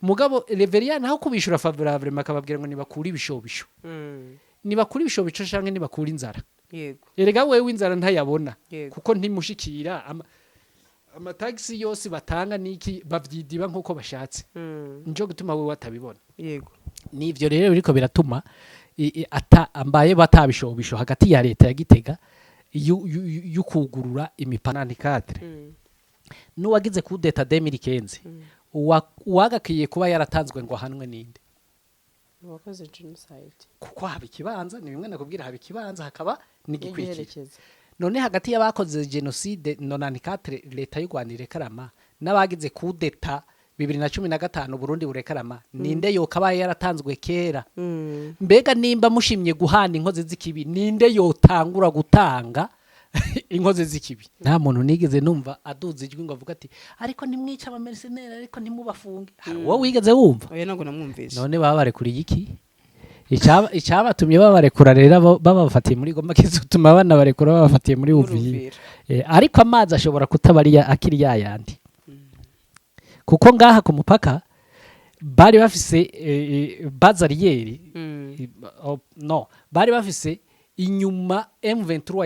mugabo Reverien naho kubishura favorable makababwira ngo nibakura ibishobisho nibakura ibishobisho canke nibakura inzara yego erega wewe inzara ntayabona Yego. kuko ntimushikira amatagisi yose batanga niki bavyidiba nkuko bashatse njo gutuma wewe watabibona yego nivyo rero biriko biratuma ambaye batabishobisho hagati ya leta ya Gitega yukugurura imipaka n'ikadre nuwagize kudeta 2015 uwagakiye kuba yaratanzwe ngo ahanwe ninde wakoze genocide kuko haba ikibanza ni bimwe nakubwira haba ikibanza hakaba n'igikwikira none hagati y'abakoze genocide 94 leta y'u Rwanda irekarama n'abagize kudeta 2015 Burundi burekarama ninde yokabaye yaratanzwe kera mbega nimba mushimye guhana inkozi z'ikibi ninde yotangura gutanga inkozi z'ikibi nta muntu nigeze numva aduza ijwi ngo avuga ati ariko nimwica aba mercenaire ariko ntimubafunge wowe wigeze wumva oya nango namwumvise none baba barekuriye iki icyabatumye babarekura rero babafatiye muri Goma kizutuma abana barekura babafatiye muri Uvira ariko amazi ashobora kutabariya akiri yayandi kuko ngaha ku mupaka bari bafise bazariyeri no bari bafise inyuma M23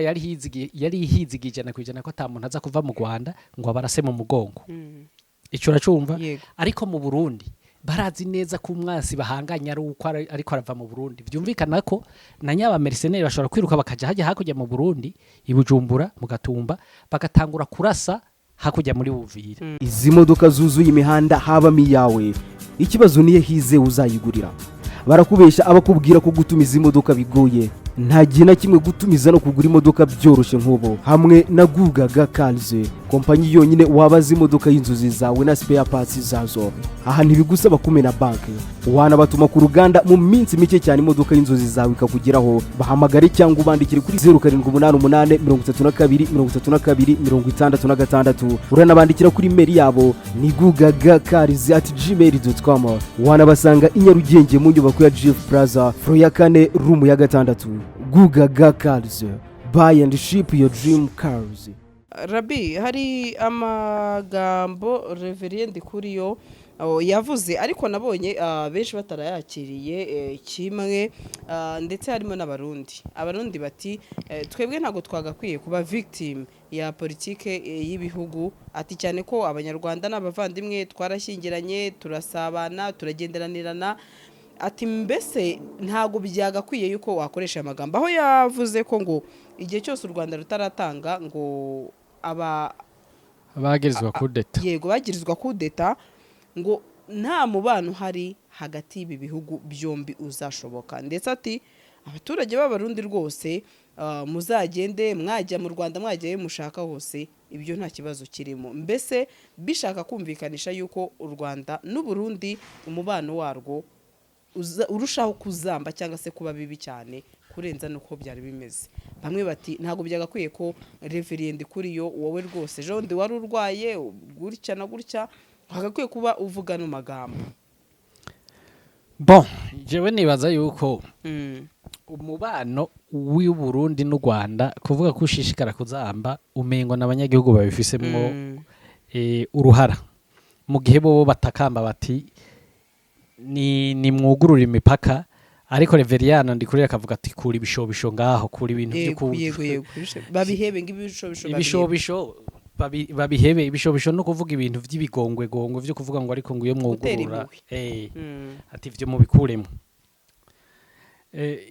yari hizigije na kwijana ko atamuntu aza kuva mu Rwanda ngo abarase mu mugongo ico uracumva ariko mu Burundi barazi neza ko umwasi bahanganya ari uko ariko arava mu Burundi byumvikana ko na nyaba mercenaire bashobora kwiruka bakaja haje hakujya mu Burundi ibujumbura mu Gatumba bagatangura kurasa hakujya muri Uvira izi modoka zuzuye imihanda haba miyawe ikibazo niye hize uzayigurira barakubesha abakubwira ko gutumiza imodoka bigoye nta gihe na kimwe gutumiza no kugura imodoka byoroshye nk'ubo hamwe na Gugaga Cars kompanyi yonyine wabaza imodoka y'inzuzi zawe na spare parts zazo aha ntibigusaba kumena banki wanabatuma ku ruganda mu minsi mike cyane imodoka y'inzuzi zawe ikakugeraho bahamagare cyangwa ubandikire kuri 0788323266 uranabandikira kuri mail yabo ni gugagacars@gmail.com wanabasanga inyarugenge mu nyubako ya Jeff Plaza floor ya 4 room ya 6 Gugaga Cars buy and ship your dream cars. Rabi hari amagambo Reverien Kuriyo yavuze ariko nabonye benshi batarayakiriye kimwe ndetse harimo abarundi bati twebwe ntago twagakwiye kuba victim ya politike y'ibihugu ati cyane ko abanyarwanda n'abavandimwe twarashyingiranye turasabana turagenderanirana ati mbese ntago byagakwiye yuko wakoresha amagambo aho yavuze ko ngo igihe cyose u Rwanda rutaratanga ngo abagirizwa kudeta yego bagirizwa kudeta ngo nta mubano hari hagati y'ibi bihugu byombi uzashoboka ndetse ati abaturage b'abarundi rwose muzagende mwajya mu Rwanda mwagiye mushaka hose ibyo nta kibazo kirimo mbese bishaka kumvikanisha yuko u Rwanda n'u Burundi umubano warwo urushaho kuzamba cyangwa se kuba bibi cyane kurenza nuko byari bimeze bamwe bati ntago byagakwiye ko Reverien Kuriyo wowe rwose jonde wari urwaye gutya na gutya hagakwiye kuba uvuga no magambo bon jewe nibaza yuko umubano w'u Burundi n'u Rwanda kuvuga ko ushishikara kuzamba umengo n'abanyagihugu babifisemwo uruhara mu gihe bo batakamba bati ni mwugurura imipaka ariko Reverien Ndikurira akavuga ati kuri ibishobisho ngaho kuri ibintu byo yego babihebe ngibishobisho babihebe ibishobisho no kuvuga ibintu by'ibigongwe byo kuvuga ngo ariko nguye mwugurura ati byo mu bikuremo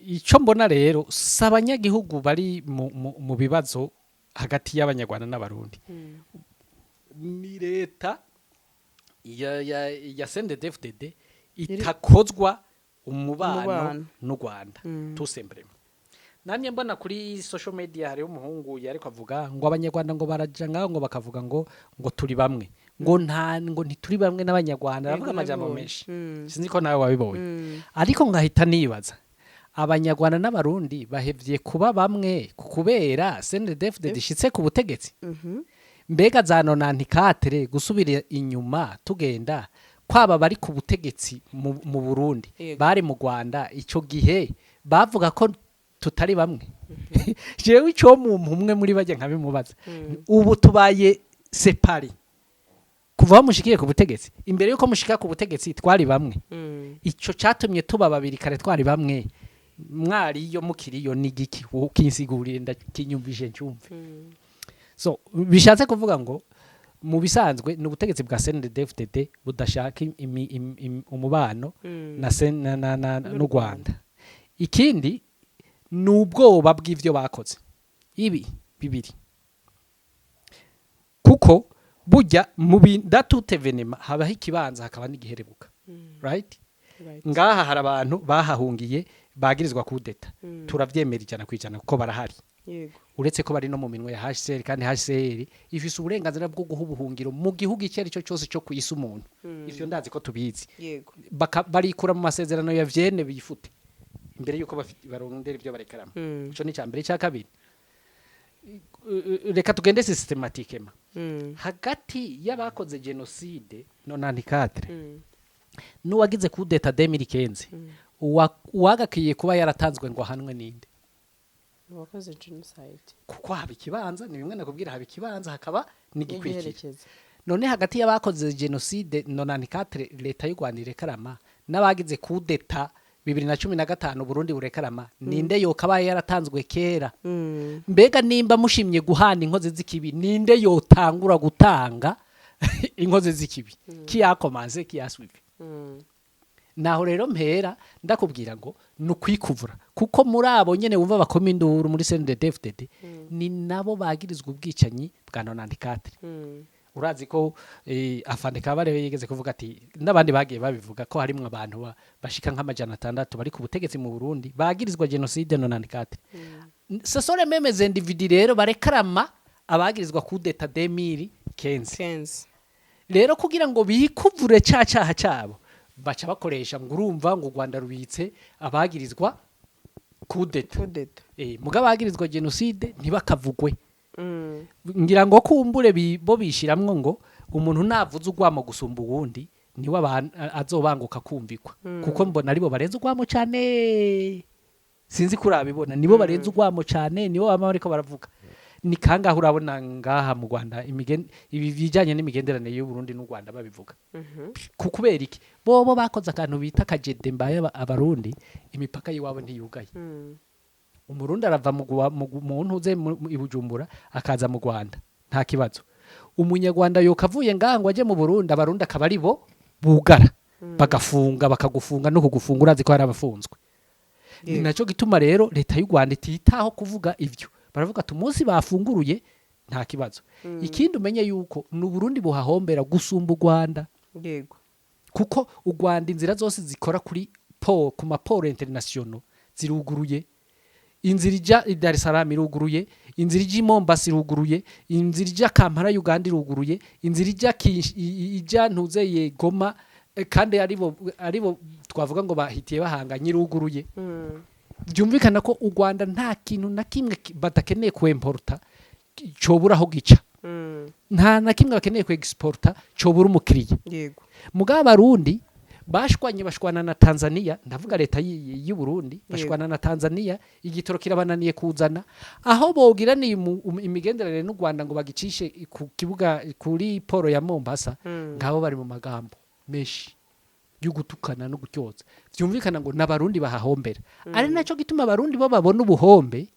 icyo mbona rero sabanyagihugu bari mu bibazo hagati y'abanyarwanda n'abarundi ni leta ya CNDD-FDD itakozwa umubano n'u Rwanda tusembremo namye mbona kuri social media hari umuhungu yariko avuga ngo abanyarwanda ngo baraja ngaho ngo bakavuga ngo turi bamwe ngo ntituri bamwe n'abanyarwanda aravuga amajambo menshi sinzi ko nawe wabibonye ariko ngahita nibaza abanyarwanda n'abarundi bahevye kuba bamwe kubera CNDD-FDD dishitse ku butegetsi mbega za 94 gusubira inyuma tugenda kwaba bari ku butegetsi mu Burundi bari mu Rwanda ico gihe bavuga ko tutari bamwe jewe ico umwe muri bajya nkabimubaza ubu tubaye separi kuva aho mushikiye ku butegetsi imbere yuko mushika ku butegetsi twari bamwe ico catumye tuba babiri kare twari bamwe mwari yo mukiriyo nigiki ukinsigurire ndakinyumvishe cyumve so bishatse kuvuga ngo mu bisanzwe ni ubutegetsi bwa CNDD-FDD budashaka umubano n'u Rwanda ikindi ni ubwoba bw'ivyo bakoze ibi bibiri kuko burya mu bindatute venema habaho ikibanza hakaba n'igiherebuka right ngaha hari abantu bahahungiye bagirizwa kudeta turavyemera 100% kuko barahari uretse ko bari no mu minwe ya HCR kandi HCR ifise uburenganzira bwo guha ubuhungiro mu gihugu icyo ari cyo cyose cyo kuyisa umuntu ivyo ndazi ko tubizi barikura mu masezerano ya Vienne biyifute imbere yuko barondera ivyo barekarama ico ni cyambere cya kabiri reka tugende systematikema hagati y'abakoze genocide 94 n'uwagize kudeta 2015 uwagakiye kuba yaratanzwe ngo ahanwe ninde wakoze genocide kuko haba ikibanza ni bimwe nakubwira haba ikibanza hakaba n'igikwirikiye none hagati y'abakoze genocide 94 leta y'u Rwanda irekarama n'abagize kudeta 2015 Burundi burekarama ninde yokabaye yaratanzwe kera mbega nimba mushimye guhana inkozi z'ikibi ninde yotangura gutanga inkozi z'ikibi kiyakomaze kiyaswive naho rero mpera ndakubwira ngo nukwikuvura kuko muri abo nyene wumva bakoma induru muri CNDD-FDD ni nabo bagirizwa ubwicanyi bwa 94 urazi ko afande kabare yigeze kuvuga ati n'abandi bagiye babivuga ko harimo abantu bashika nk'amajana 600 bari ku butegetsi mu Burundi bagirizwa genocide 94 sasore memeze individu rero barekarama abagirizwa kudeta 2015 rero kugira ngo bikuvure cyaha cyabo baca bakoresha ngo urumva ngo Rwanda rubitse abagirizwa kudeta muga bagirizwa genocide ntibakavugwe ngira ngo kumbure bo bishiramwo ngo umuntu navuze ugwamo gusumba uwundi niwe azobanguka kumvikwa kuko mbona aribo barenze ugwamo cyane sinzi kurabibona nibo barenze ugwamo cyane nibo bama bariko baravuga ni kangaho urabona ngaha mu Rwanda ibi bijanye n'imigenderanire y'u Burundi n'u Rwanda babivuga kukubera iki bobo bakoze akantu bita kajede mbaye abarundi imipaka yiwabo ntiyugaye umurundi arava mu ntuze i Bujumbura akaza mu Rwanda nta kibazo umunyarwanda yokavuye ngaha ngo aje mu Burundi abarundi akaba ari bo bugara bagafunga bakagufunga no kugufunga urazi ko hari abafunzwe ni naco gituma rero leta y'u Rwanda ititaho kuvuga ivyo baravuga umunsi bafunguruye nta kibazo ikindi umenye yuko n'u Burundi buhahombera gusumba u Rwanda yego kuko u Rwanda inzira zose zikora kuri ku maporo international ziruguruye inzira ija Dar es Salaam iruguruye inzira ija Mombasa iruguruye inzira ija Kampala Uganda iruguruye inzira ija ntuzeye Goma kandi aribo twavuga ngo bahitiye bahanga nyiruguruye byumvikana ko u Rwanda nta kintu na kimwe batakeneye kuimporta cobura aho gica nta na kimwe bakeneye ku exporta cobura umukiriya yego mugaba barundi bashwana na Tanzania ndavuga leta y'u Burundi bashwana na Tanzania igitoro kirabananiye kuzana aho bogira ni imigenderanire n'u Rwanda ngo bagicishe ku kibuga kuri poro ya Mombasa ngabo bari mu magambo meshi y'ugutukana no gutyoza byumvikana ngo n'abarundi bahahombera ari naco gituma abarundi bo babona ubuhombe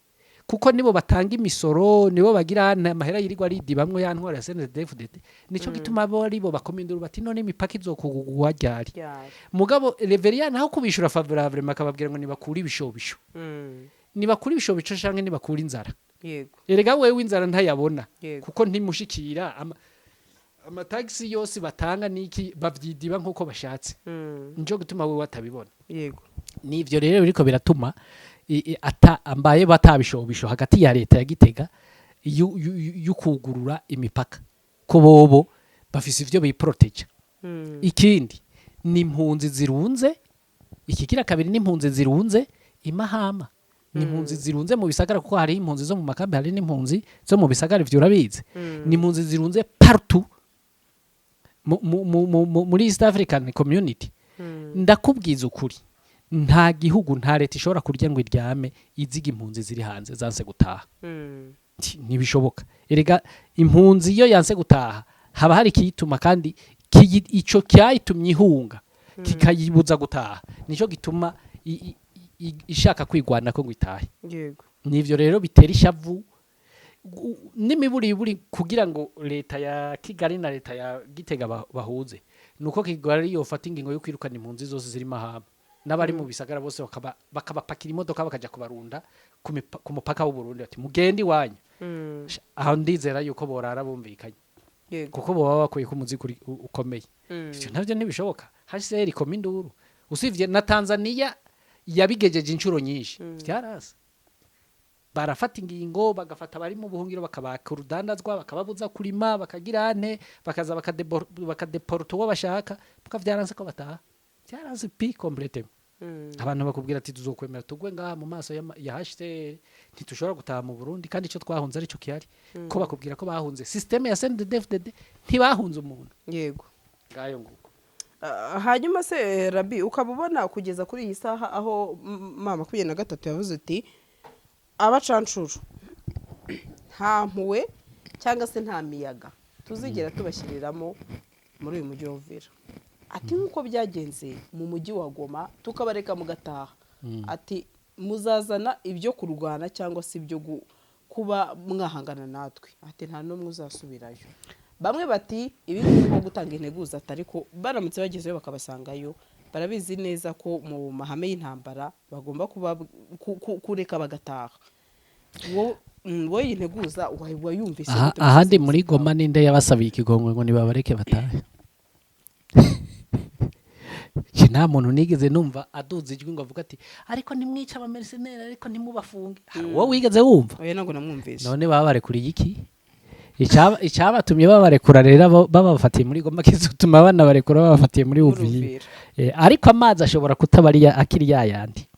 kuko nibo batanga imisoro nibo bagira amahera yirirwa ridi bamwe yantwara CNDD-FDD nico gituma bo aribo bakomindura bati none imipaka izokugwa ryari mugabo Reverien aho kubishura favorable makababwira ngo nibakura ibishobisho nibakura ibishobisho canke nibakura inzara yego erega wewe inzara ntayabona kuko ntimushikira amataxi yose batanga niki bavyidiba nkuko bashatse njo gutuma wewe watabibona yego nivyo rero biriko biratuma ambaye batabishobisho hagati ya leta ya Gitega y'ukugurura imipaka ko bobo bafise ivyo biprotege ikindi ni impunzi zirunze ikikira kabiri ni impunzi zirunze imahama ni impunzi zirunze mu bisagara kuko hari impunzi zo mu makambi hari n'impunzi zo mu bisagara ivyo urabizi ni impunzi zirunze partout muri East African Community ndakubwiza ukuri nta gihugu nta leta ishobora kurya ngo iryame iziga impunzi ziri hanze zanse gutaha ntibishoboka erega impunzi iyo yanse gutaha haba hari ikiyituma kandi ico cyayitumye ihunga kikayibuza gutaha nico gituma ishaka kwigwana ko ngo itahe. yego Nivyo rero bitera ishavu n'imiburiburi kugira ngo leta ya Kigali na leta ya Gitega bahuze nuko Kigali yofata ingingo yo kwirukana impunzi zose ziri mahama n'abari mu bisagara bose bakabapakira imodoka bakaja kubarunda ku mupaka w'u Burundi ati mugende iwanyu. Aho ndizera yuko borara bumvikanye kuko bo baba bakuye ku muziki ukomeye. Ivyo navyo ntibishoboka. HCR ikoma induru usivye na Tanzania yabigejeje inshuro nyinshi byarasa barafata ingingo bagafata bari mu buhungiro bakabaka urudandazwa bakababuza kurima bakagira ane bakaza bakadeporta uwo bashaka bakavyaranse ko bataha byaranze pi complètement. Abantu bakubwira ati tuzokwemera tugwe ngaha mu maso ya HCR ntitushobora gutaha mu Burundi kandi ico twahunze ari cyo kihari ko bakubwira ko bahunze systeme ya CNDD-FDD ntibahunze umuntu. Yego ngayo nguko. Hanyuma se Rabi ukabubona kugeza kuri iyi saha aho mama 23 yavuze ati abacancuru nta mpuwe cyangwa se nta miyaga tuzigera tubashyiriramo muri uyu mujyi wa Uvira. Ati nkuko byagenze mu mujyi wa Goma tukabareka mugataha. Ati muzazana ibyo kurwana cyangwa se ibyo kuba mwahangana natwe. Ati nta no muzasubirayo. Bamwe bati ibintu byo gutanga integuza atariko baramutse bagezeyo bakabasangayo barabizi neza ko mu mahame y'intambara bagomba kuba kureka bagataha. Wowe integuza wayumvise ahandi muri Goma ninde yabasabiye ikigongwe ngo nibabareke batahe. Nta muntu nigeze numva aduza ijwi ngo avuga ati ariko nimwica aba mercenaires ariko ntimubafunge. Wowe wigeze wumva? Oya ntabwo namwumvise. None baba barekuriye iki? Icyabatumye babarekura rero babafatiye muri Goma kizutuma abana barekura babafatiye muri Uvira. Ariko amazi ashobora kutabariya akiri yayandi.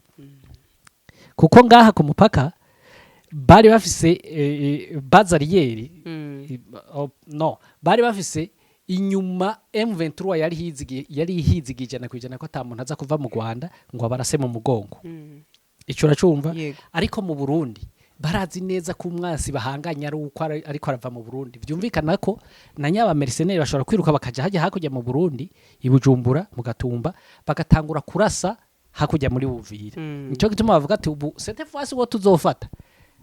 Kuko ngaha ku mupaka bari bafise bazariyeri no bari bafise inyuma M23 yari hizigije na kwijana ko atamuntu aza kuva mu Rwanda ngo abarase mu mugongo. Ico uracumva ariko mu Burundi barazi neza ko umwasi bahanganya ari uko ariko arava mu Burundi. Byumvikana ko na nyaba mercenaires bashobora kwiruka bakaja haje hakujya mu Burundi ibujumbura mu Gatumba bagatangura kurasa hakujya muri Uvira. Nico gituma bavuga ati ubu cette fois wo tuzofata.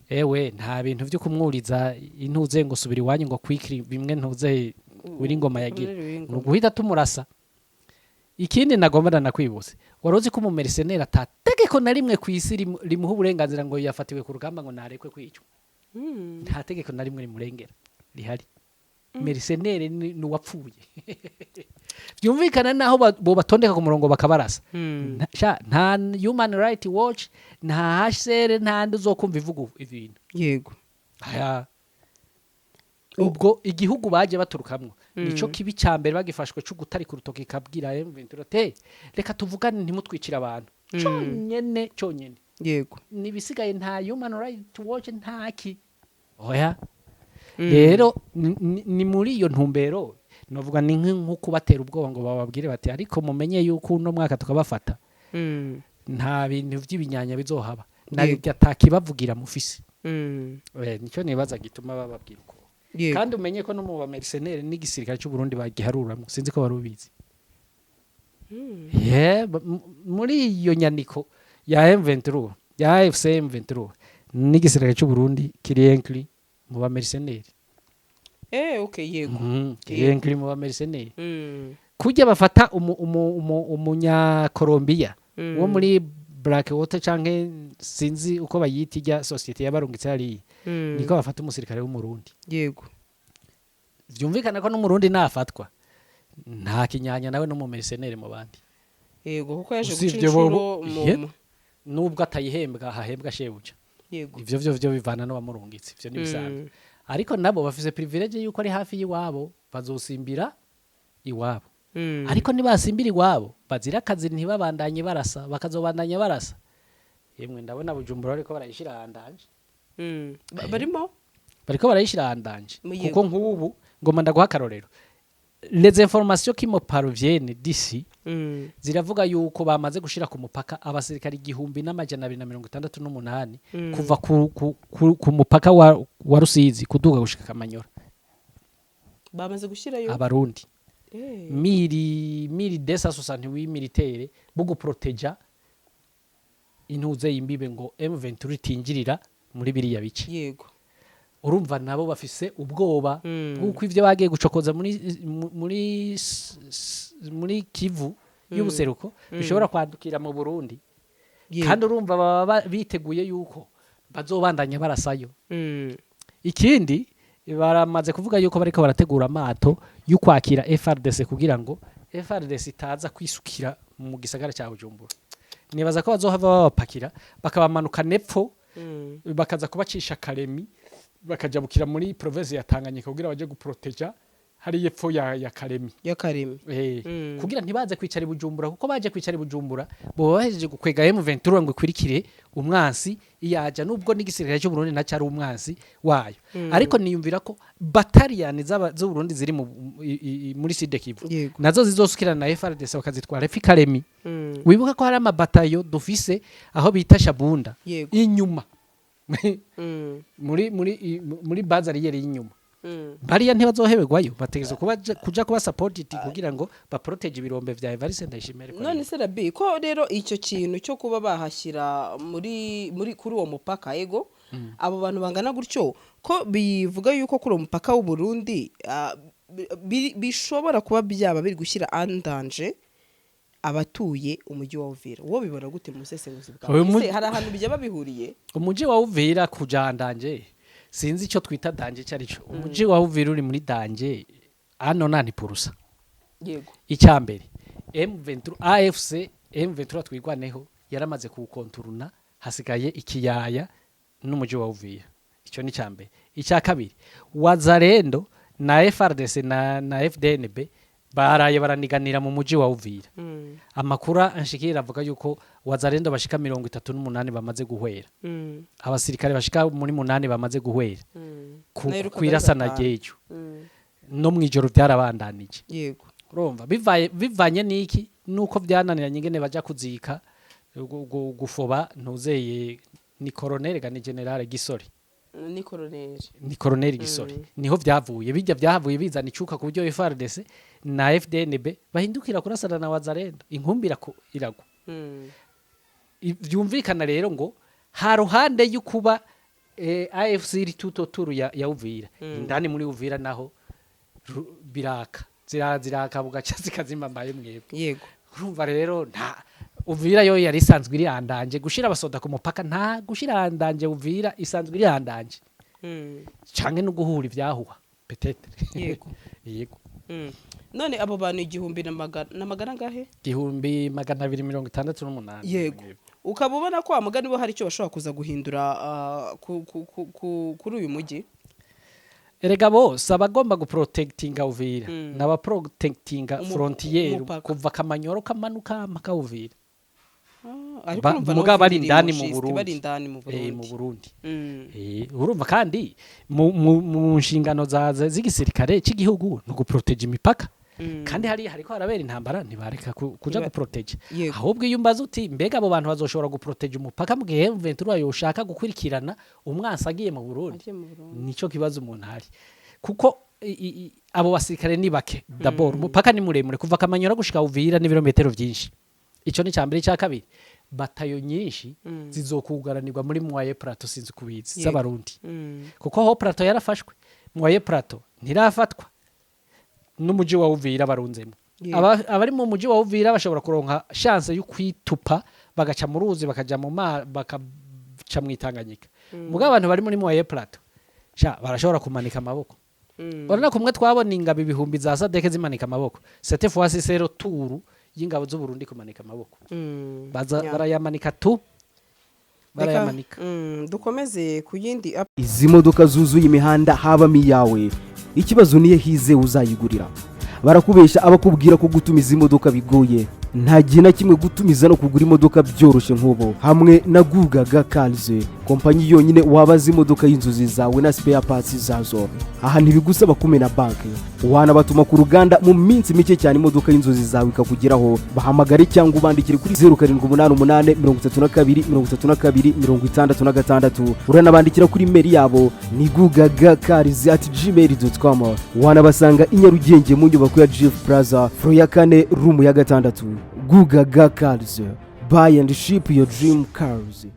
Ewe nta bintu byo kumwuriza intuze ngo subira iwanyu ngo kwikiri bimwe ntuze wiri ngoma yagira guhita tumurasa. Ikindi nagomba nakwibuse warozi ko mu mercenaires atategeko na rimwe kwisi rimuha uburenganzira ngo yafatiwe ku rugamba ngo narekwe kwicwa. Nta tegeko na rimwe rimurengera rihari. Mercenaires ni wapfuye. Byumvikana naho bo batondeka ku murongo bakabarasa. Nta Human Rights Watch nta HCR nta nduzokumva ivuga ibintu. Yego. Aya ubwo igihugu baje baturukamwe nico kibi cyambere bagifashwe cyo gutari ku rutoki kabwira M23 reka tuvugane ntimutwicira abantu cyonyene. Yego. Nibisigaye nta Human Rights Watch ntaki. Oya. Rero ni muri iyo ntumbero novuga ni nko batera ubwoba ngo bababwire bati ariko mumenye yuko uno mwaka tukabafata. Nta bintu by'ibinyanya bizohaba. Nabyo atakibavugira mufisi. Nico nibaza gituma bababwira uko. Kandi umenye ko no mu ba mercenaires n'igisirikare cy'u Burundi bagiharuramo sinzi ko barubizi. Muri iyo nyandiko ya M23 ya AFC M23 n'igisirikare cy'u Burundi kiriyenkli mu ba mercenaires. Okay yego. Kiriyenkli mu ba mercenaires. Kujya bafata umunya Colombia wo muri Blackwater canke sinzi uko bayita ijya societe yabarungitse ari niko bafata umusirikare w'umurundi. Yego. Vyumvikana ko n'umurundi nafatwa nta kinyanya nawe no mu mercenaires mu bandi. Yego kuko yaje gucicuro nubwo atayihembwa hahembwa shebuja. Yego. Ivyo bivana no bamurungitse ivyo nibisanzwe. Ariko nabo bafise privilege yuko ari hafi yiwabo bazosimbira iwabo. Ariko nibasimbira iwabo bazira akazi ntibabandanye barasa bakazobandanya barasa. Yemwe ndabona Bujumbura ariko barayishira handanje. Bariko barayishira handanje kuko nk'ubu ngoma ndaguha karorero. Les informations qui me parviennent d'ici ziravuga yuko bamaze gushira ku mupaka abasirikari 1268 kuva ku mupaka wa Rusizi kuduga gushika Kamanyora. bamaze gushyirayo abarundi miri desa sosanti militaire bo guproteja intuze y'imbibe ngo M23 itinjirira muri biriya bice. Yego. Urumva nabo bafise ubwoba bw'uko ivyo bagiye gucokoza muri Kivu y'ubuseruko bishobora kwandukira mu Burundi. Kandi urumva baba biteguye yuko bazobandanya barasayo. Ikindi baramaze kuvuga yuko bariko barategura amato y'ukwakira FRDC kugira ngo FRDC itaza kwisukira mu gisagara cya Bujumbura. Nibaza ko bazohava babapakira bakabamanuka nepfo bakaza kubacisha Karemi bakajabukira muri province ya Tanganyika kugira baje guproteja hari yepfo ya Karemi kugira ntibaze kwicara Bujumbura kuko baje kwicara Bujumbura bo bahejeje gukwega M23 ngo ikwirikire umwansi iyaja nubwo n'igisirikare cyo Burundi na cyari umwansi wayo ariko niyumvira ko battalion zo Burundi ziri muri Sud Kivu nazo zizosukirana na FRDC bakazitwara Karemi wibuka ko hari amabatayo dufise aho bita Shabunda inyuma muri bazariyeri y'inyuma bariya ntibazohebegwayo bategeza kuja kuba supported kugira ngo ba protege ibirombe vya Evariste Ndayishimiye. None se Rabi ko rero icyo kintu cyo kuba bahashyira muri kuri uwo mupaka ego abo bantu bangana gutyo ko bivuga yuko kuri uwo mupaka w'u Burundi bishobora kuba byaba biri gushyira andanje abatuye umujyi wa Uvira. Wo bibona gute mu sesenguzi bwawe? Hari ahantu bijya bihuriye umujyi wa Uvira kujandanje sinzi icyo twita danje cyari cyo umujyi wa Uvira uri muri danje ano nani purusa. Yego. Icyambere M23 AFC M23 twigwaneho yaramaze kukonturuna hasigaye ikiyaya n'umujyi wa Uvira. Icyo ni cyambere. Icya kabiri Wazalendo na FRDC na FDNB baraye baraniganira mu mujyi wa Uvira. Amakura anshikira avuga yuko Wazalendo bashika 38 bamaze guhwera. Abasirikare bashika muri 8 bamaze guhwera. Kwirasa na gejo. No mwijoro byarabandanije. Yego. Urumva bivanye niki nuko byananiranye ngene baja kuzika gufoba ntuzeye ni colonel ga ni general Gisori. Ni colonel Gisori. Niho byavuye bijya byahavuye bizana icuka ku buryo FRDC na FDNB bahindukira kurasana na Wazalendo inkumbira ko iragwa. Byumvikana rero ngo ha ruhande y'ukuba AFC iri tutoturu ya Uvira indani muri Uvira naho biraka ziraka bugaca zikazimambaye mwebwe. Yego. Urumva rero nta Uvira yo yari isanzwe iri handanje gushira abasoda ku mupaka nta gushira handanje Uvira isanzwe iri handanje canke no guhura ivyahuha peut-être. Yego. Yego. None abo bantu 1,000 ngahe 268. Yego. Ukabubona ko amagani bo hari icyo bashobora kuza guhindura kuri uyu mujyi. Erega bose abagomba guprotectinga Uvira naba protectinga frontier kuva Kamanyoro kamanuka maka Uvira. Muga bari indani mu Burundi. Urumva kandi mu nshingano z'igisirikare cy'igihugu no guprotege imipaka. Kandi hariko harabera intambara ntibareka kuja guprotege. Ahubwo iyo mbaza uti mbega abo bantu bazoshobora guprotege umupaka mu gihe M23 yoshaka gukurikirana umwansi agiye mu Burundi. Nico kibazo umuntu hari. Kuko abo basirikare ni bake. D'abord umupaka ni muremure kuva Kamanyora gushika Uvira n'ibirometero byinshi. Ico ni cyambere cya kabiri. Batayo nyinshi zizokugaranirwa muri Mwaye Plateau sinzi kubizi z'abarundi. Kuko ho Plateau yarafashwe. Mwaye Plateau ntirafatwa. N'umujyi wa Uvira barunzemo. Abari mu mujyi wa Uvira bashobora kuronka chance yo kwitupa bagaca mu ruzi bakaja mu bakaca mu Tanganyika. Muga abantu bari muri Mwaye Plateau barashobora kumanika amaboko. Barana kumwe twabona ingabo ibihumbi za Sadeke zimanika amaboko. Cette fois c'est retour y'ingabo z'u Burundi kumanika amaboko. Barayamanika tu. Barayamanika. Dukomeze kuyindi izi modoka zuzuye imihanda habamo iyawe. Ikibazo niye hize uzayigurira. Barakubesha abakubwira ko gutumiza imodoka bigoye. Nta gihe na kimwe gutumiza no kugura imodoka byoroshe nk'ubo. Hamwe na Gugaga Kalze kompanyi yonyine wabaza imodoka y'inzozi zawe na spare parts zazo. Aha ntibigusaba kumena banki, wanabatuma ku ruganda mu minsi mike cyane imodoka y'inzozi zawe ikakugeraho. Bahamagare cyangwa ubandikire kuri 0788 uranabandikira kuri mail yabo ni gugagacars@gmail.com. wanabasanga i Nyarugenge mu nyubako ya Jeff Plaza floor ya 4 room ya 6. Gugaga Cars, buy and ship your dream cars.